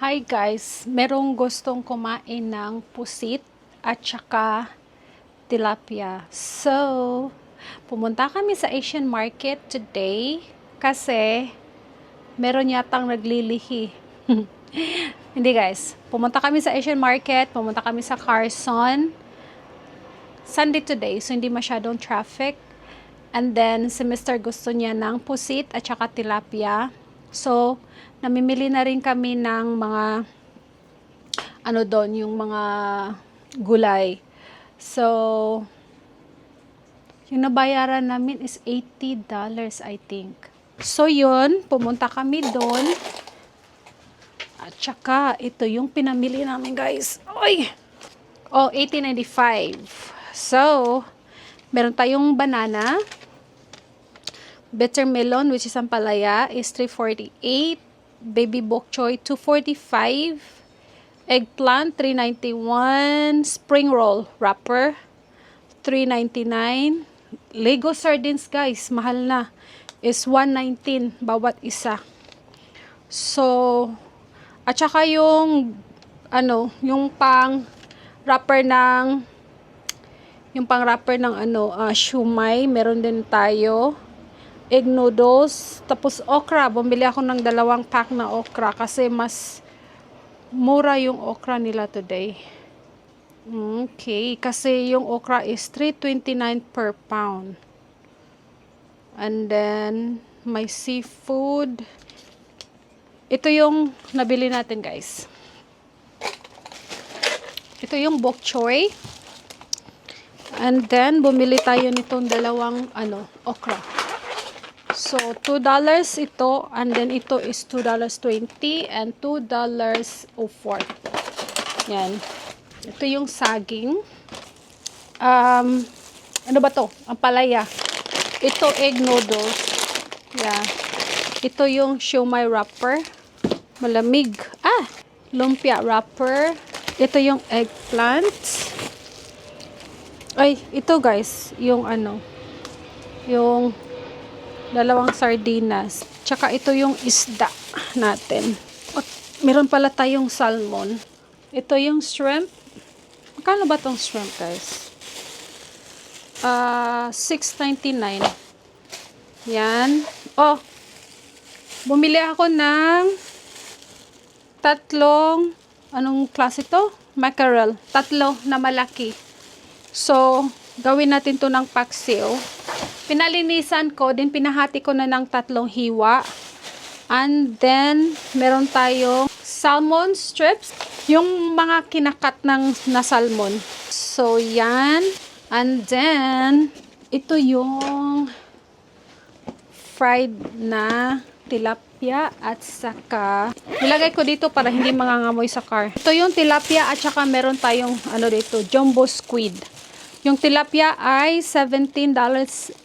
Hi guys, merong gustong kumain ng pusit at saka tilapia. So, pumunta kami sa Asian Market today kasi meron yatang naglilihi. Hindi guys, pumunta kami sa Asian Market, pumunta kami sa Carson. Sunday today, so hindi masyadong traffic. And then, si Mr. gusto niya ng pusit at saka tilapia. So, namimili na rin kami ng mga yung mga gulay. So, yung nabayaran namin is $80, I think. So, yun, pumunta kami doon. At saka, ito yung pinamili namin, guys. Oy! Oh, $18.95. So, meron tayong banana. Bitter melon, which is ampalaya, is $3.48. Baby bok choy, $2.45. Eggplant, $3.91. Spring roll wrapper, $3.99. Lego sardines, guys, mahal na. Is $1.19 bawat isa. So, at saka yung yung pang wrapper ng shumai, meron din tayo. Egg noodles, tapos okra. Bumili ako ng 2 pack na okra kasi mas mura yung okra nila today. Okay, kasi yung okra is $3.29 per pound. And then may seafood. Ito yung nabili natin, guys. Ito yung bok choy. And then bumili tayo nitong 2 okra. So, $2 ito, and then ito is $2.20 and $2.04. Yan. Ito yung saging. Ano ba to? Ampalaya. Ito egg noodles. Yeah. Ito yung shumai wrapper. Malamig. Lumpia wrapper. Ito yung eggplant. Ay, ito guys, yung yung 2 sardinas. Tsaka ito yung isda natin. At meron pala tayong salmon. Ito yung shrimp. Magkano ba tong shrimp, guys? $6.99. Yan. Oh, bumili ako ng 3, anong klase to? Mackerel. 3 na malaki. So, gawin natin to ng paksiw. Pinalinisan ko, din pinahati ko na ng 3 hiwa. And then, meron tayong salmon strips. Yung mga kinakat na salmon. So, yan. And then, ito yung fried na tilapia at saka nilagay ko dito para hindi mangangamoy sa car. Ito yung tilapia at saka meron tayong dito, jumbo squid. Yung tilapia ay $17.01.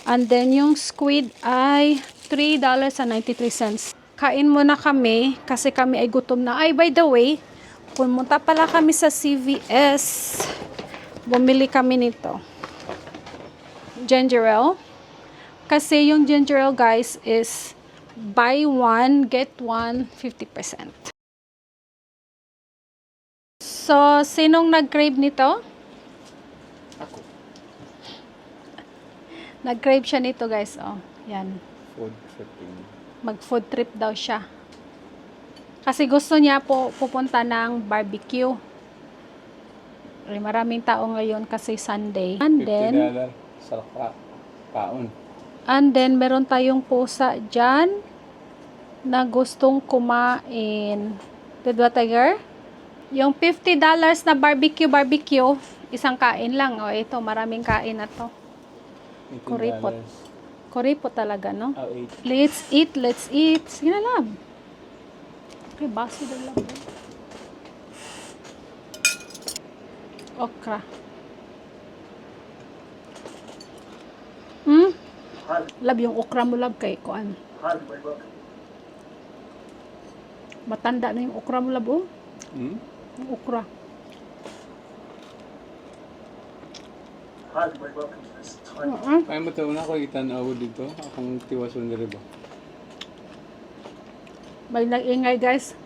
And then yung squid ay $3.93. Kain muna kami kasi kami ay gutom na. Ay, by the way, pumunta pala kami sa CVS. Bumili kami nito. Ginger ale. Kasi yung ginger ale, guys, is buy 1, get 1, 50%. So, sinong nag-crave nito? Ako. Nag-crave siya nito, guys. Oh, yan. Food tripping. Mag-food trip daw siya. Kasi gusto niya pupunta ng barbecue. Maraming tao ngayon kasi Sunday. And then, $50 sa paon. And then, meron tayong pusa dyan na gustong kumain. Diba, Tiger? Yung $50 na barbecue, isang kain lang. O, ito, maraming kain na to. Kuripot. Kuripot talaga, no? Oh, 8. Let's eat. Sige na lang. Okay, baso na lang. Okra. Lab yung okra mo, lab, kay kuan. Matanda na yung okra mo, lab, oh. Yung okra. Ay mo taon ako itanaw dito. Akong tiwason diri ba. May nag-ingay, guys.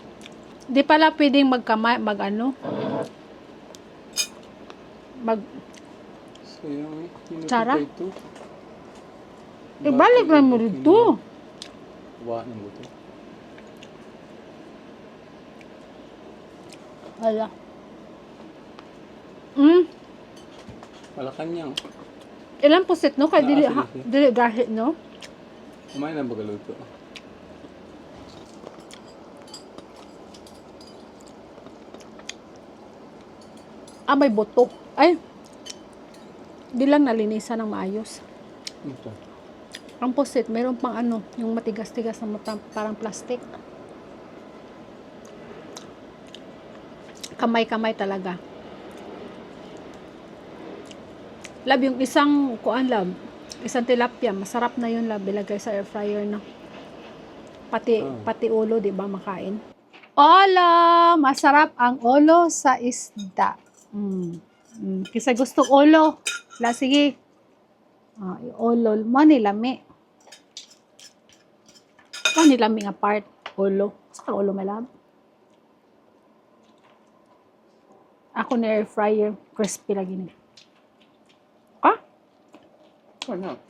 Di pala pwedeng mag-ano. Sayang eh. Tsara? Ito. Ibalik lang mo dito. Wa ng buto. Wala. Malakanyang. Ilang pusit, no? Kaya dili, Sige, sige. dili gahit, no? Kumain na bagaluto. May buto. Ay! Di lang nalinisan ng maayos. Ito. Ang pusit, mayroon pang ano, yung matigas-tigas na parang plastic. Kamay-kamay talaga. Lab, yung isang kuan lab, isang tilapia, masarap na yun lab, ilagay sa air fryer na. Pati ulo, di ba, makain? Olo! Masarap ang olo sa isda. Kasi gusto ulo. La, sige. Ulo. Manilami. Manilami nga part. Ulo. Saka ulo malab. Ako na air fryer. Crispy lagi niya. Ano?